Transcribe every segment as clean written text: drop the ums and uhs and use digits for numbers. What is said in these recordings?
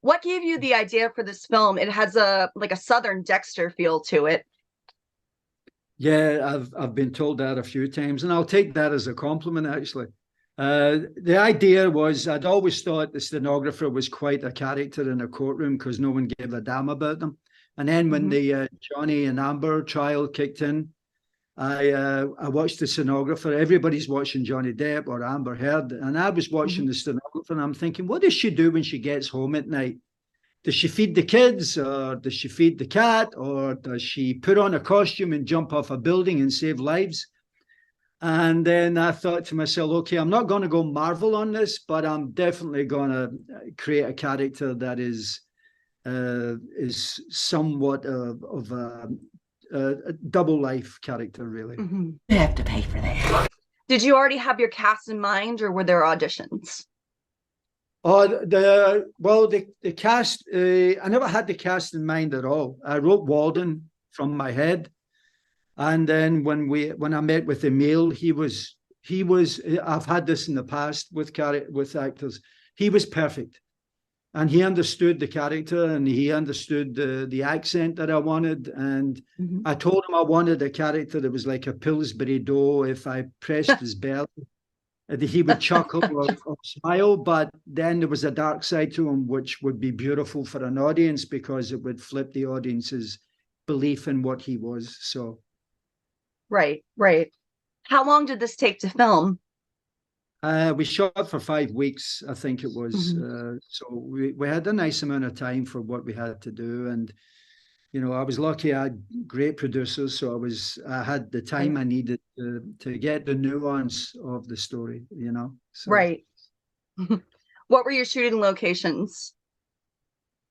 What gave you the idea for this film? It has a Southern Dexter feel to it. Yeah, I've been told that a few times, and I'll take that as a compliment, actually. The idea was I'd always thought the stenographer was quite a character in a courtroom because no one gave a damn about them. And then when the Johnny and Amber trial kicked in, I watched the stenographer. Everybody's watching Johnny Depp or Amber Heard, and I was watching the stenographer, and I'm thinking, what does she do when she gets home at night? Does she feed the kids, or does she feed the cat, or does she put on a costume and jump off a building and save lives? And then I thought to myself, okay, I'm not going to go Marvel on this, but I'm definitely going to create a character that is somewhat of a double life character, really. You have to pay for that. Did you already have your cast in mind, or were there auditions? Oh, the cast. I never had the cast in mind at all. I wrote Walden from my head, and then when I met with Emil, he was. I've had this in the past with actors. He was perfect, and he understood the character, and he understood the accent that I wanted. And I told him I wanted a character that was like a Pillsbury dough. If I pressed his belly, he would chuckle or smile, but then there was a dark side to him, which would be beautiful for an audience because it would flip the audience's belief in what he was. So, right. How long did this take to film? We shot for 5 weeks, I think it was. So we had a nice amount of time for what we had to do, and I was lucky. I had great producers, so I had the time I needed to get the nuance of the story. So. Right. What were your shooting locations?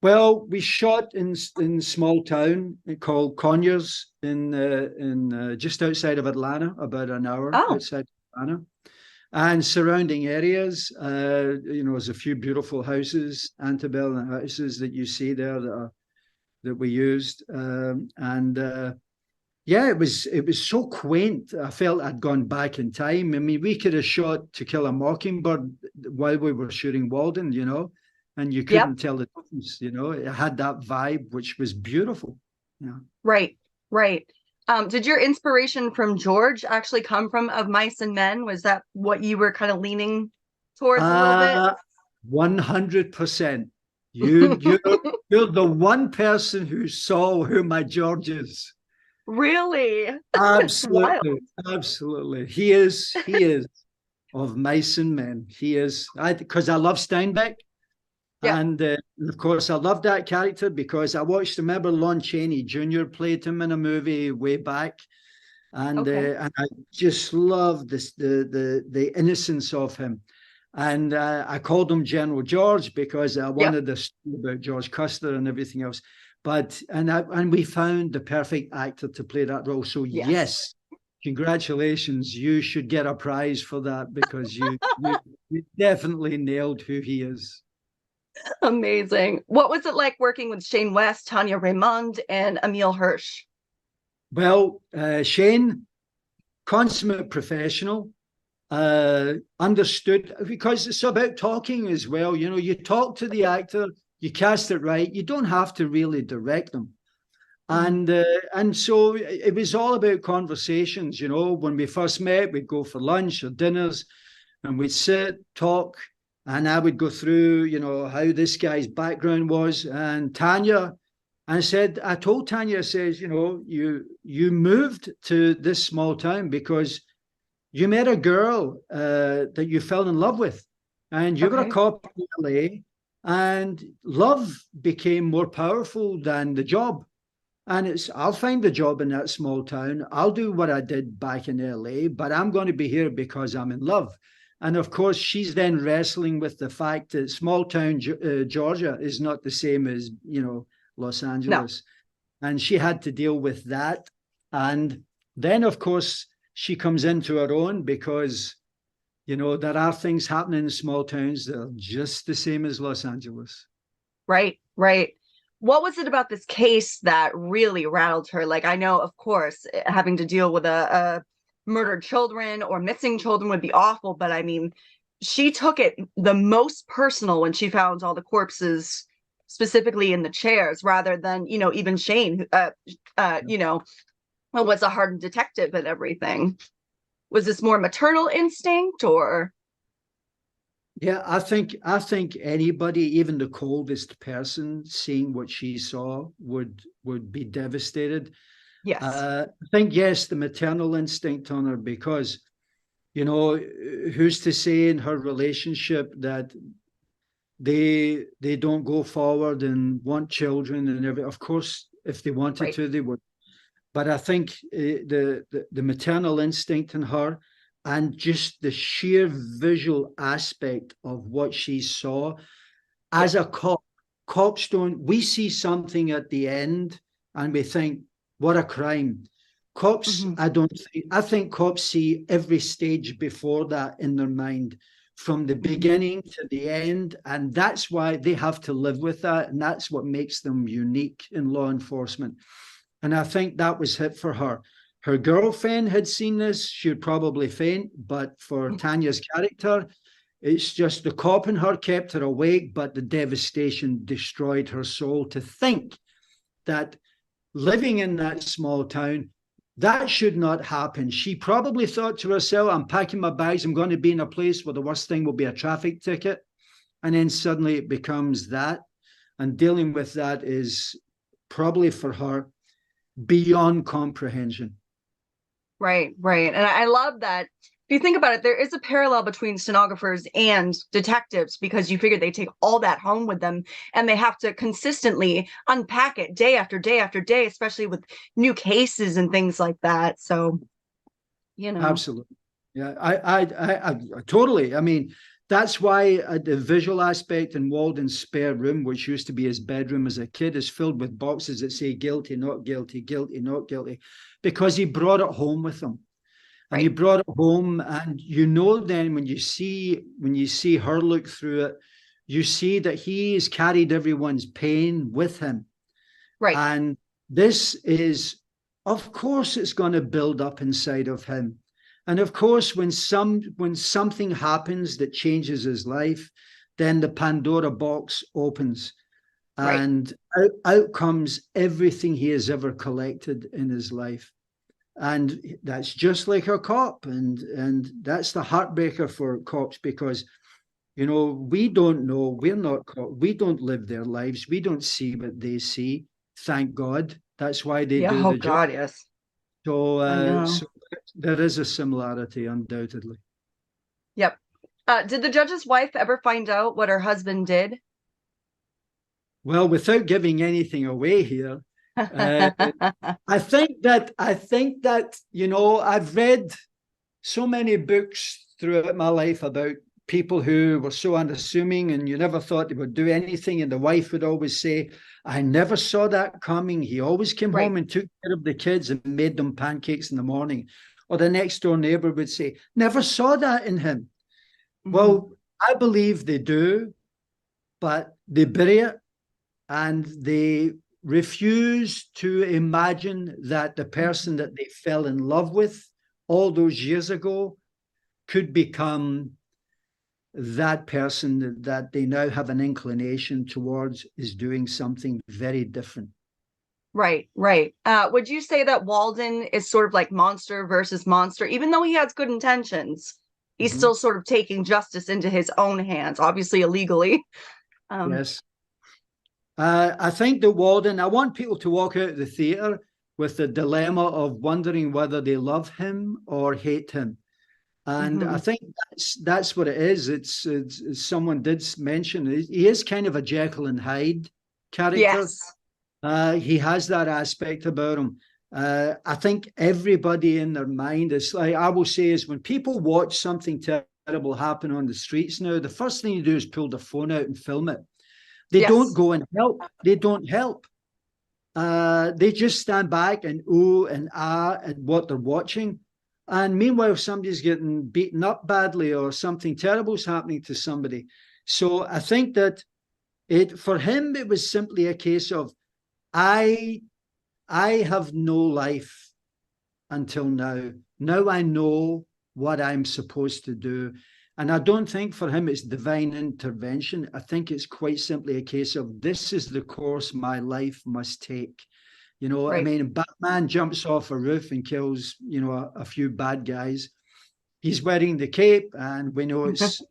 Well, we shot in small town called Conyers in just outside of Atlanta, about an hour outside Atlanta, and surrounding areas. There's a few beautiful houses, antebellum houses that you see there that we used, it was so quaint. I felt I'd gone back in time. I mean, we could have shot To Kill a Mockingbird while we were shooting Walden, and you couldn't tell the difference. It had that vibe, which was beautiful. Yeah. Right. Did your inspiration from George actually come from Of Mice and Men? Was that what you were kind of leaning towards a little bit? 100%. You're the one person who saw who my George is. Really? Absolutely. He is Of Mice and Men. He is. Because I love Steinbeck. Yeah. And of course, I love that character because I watched, remember Lon Chaney Jr. played him in a movie way back. And I just love the innocence of him. And I called him General George because I wanted to story about George Custer and everything else. And we found the perfect actor to play that role. So yes, congratulations. You should get a prize for that because you definitely nailed who he is. Amazing. What was it like working with Shane West, Tanya Raymond, and Emil Hirsch? Well, Shane, consummate professional. Understood, because it's about talking as well. You talk to the actor, you cast it right. You don't have to really direct them. And so it was all about conversations. When we first met, we'd go for lunch or dinners and we'd sit, talk, and I would go through, how this guy's background was. And Tanya, I told Tanya, I says, you moved to this small town because you met a girl that you fell in love with, and you were a cop in LA, and love became more powerful than the job. And I'll find the job in that small town. I'll do what I did back in LA, but I'm going to be here because I'm in love. And of course, she's then wrestling with the fact that small town Georgia is not the same as, Los Angeles. No. And she had to deal with that. And then, of course, she comes into her own because, there are things happening in small towns that are just the same as Los Angeles. Right. What was it about this case that really rattled her? Like, I know, of course, having to deal with a murdered children or missing children would be awful. But I mean, she took it the most personal when she found all the corpses specifically in the chairs, rather than, you know, even Shane, you know, was a hardened detective and everything. Was this more maternal instinct, or? Yeah, I think anybody, even the coldest person, seeing what she saw would be devastated. Yes. I think, yes, the maternal instinct on her, because, you know, who's to say in her relationship that they don't go forward and want children and everything. Of course, if they wanted Right. to, they would. But I think the maternal instinct in her, and just the sheer visual aspect of what she saw as a cop. Cops don't, we see something at the end and we think, what a crime. Cops, Mm-hmm. I think cops see every stage before that in their mind, from the beginning to the end. And that's why they have to live with that. And that's what makes them unique in law enforcement. And I think that was hit for her. Her girlfriend had seen this, she'd probably faint. But for Tanya's character, it's just the cop in her kept her awake, but the devastation destroyed her soul. To think that living in that small town, that should not happen. She probably thought to herself, I'm packing my bags, I'm going to be in a place where the worst thing will be a traffic ticket. And then suddenly it becomes that. And dealing with that is probably for her beyond comprehension. Right, right. And I love that. If you think about it, there is a parallel between stenographers and detectives, because you figure they take all that home with them and they have to consistently unpack it day after day after day, especially with new cases and things like that. So, you know. Absolutely. Yeah, I totally. I mean, that's why the visual aspect in Walden's spare room, which used to be his bedroom as a kid, is filled with boxes that say guilty, not guilty, guilty, not guilty, because he brought it home with him. And he Right. brought it home, and you know, then when you see her look through it, you see that he has carried everyone's pain with him. Right. And this is, of course, it's going to build up inside of him. And of course, when something happens that changes his life, then the Pandora box opens, Right. and out comes everything he has ever collected in his life. And that's just like a cop, and that's the heartbreaker for cops, because, you know, we don't know, we're not cops, we don't live their lives, we don't see what they see. Thank God, that's why they Yeah. do Oh the job. God, yes. So, I know. so there is a similarity, undoubtedly. Yep. Did the judge's wife ever find out what her husband did? Well, without giving anything away here, uh, I think that, you know, I've read so many books throughout my life about people who were so unassuming and you never thought they would do anything. And the wife would always say, I never saw that coming. He always came Right. home and took care of the kids and made them pancakes in the morning. Or the next door neighbor would say, never saw that in him. Mm-hmm. Well, I believe they do, but they bury it and they refuse to imagine that the person that they fell in love with all those years ago could become that person that they now have an inclination towards is doing something very different. Right, right. Would you say that Walden is sort of like monster versus monster? Even though he has good intentions, he's still sort of taking justice into his own hands, obviously illegally. Yes. I think that Walden, I want people to walk out of the theatre with the dilemma of wondering whether they love him or hate him. And I think that's what it is. It's someone did mention, he is kind of a Jekyll and Hyde character. Yes. He has that aspect about him. I think everybody in their mind is like, I will say, is when people watch something terrible happen on the streets now, the first thing you do is pull the phone out and film it. They don't go and help. They don't help. They just stand back and ooh and ah at what they're watching. And meanwhile, somebody's getting beaten up badly or something terrible is happening to somebody. So I think that for him, it was simply a case of, I have no life until now. Now I know what I'm supposed to do. And I don't think for him it's divine intervention. I think it's quite simply a case of this is the course my life must take. You know, I Right. mean, Batman jumps off a roof and kills, you know, a few bad guys. He's wearing the cape, and we know it's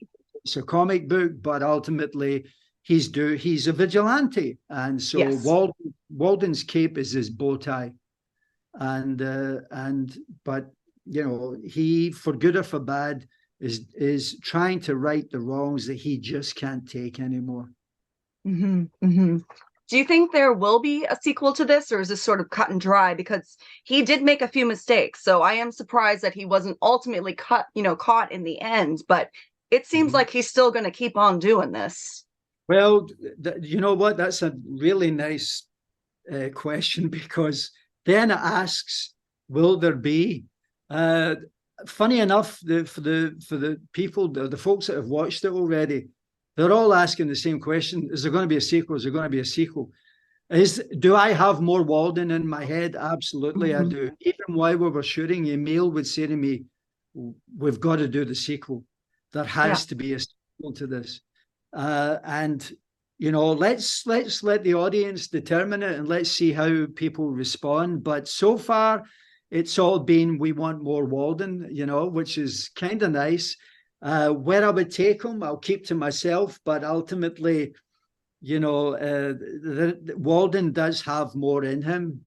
a comic book, but ultimately he's a vigilante. And so Yes. Walden's cape is his bow tie. But you know, he, for good or for bad, is trying to right the wrongs that he just can't take anymore. Hmm. Hmm. Do you think there will be a sequel to this, or is this sort of cut and dry? Because he did make a few mistakes, so I am surprised that he wasn't ultimately caught in the end. But it seems like he's still going to keep on doing this. Well, you know what? That's a really nice question, because then it asks, will there be? Funny enough, for the people, the folks that have watched it already, they're all asking the same question: is there going to be a sequel? Is there going to be a sequel? Do I have more Walden in my head? Absolutely, I do. Even while we were shooting, Emil would say to me, "We've got to do the sequel. There has to be a sequel to this." And you know, let's let the audience determine it, and let's see how people respond. But so far, it's all been, we want more Walden, you know, which is kind of nice. Where I would take him, I'll keep to myself. But ultimately, you know, Walden does have more in him.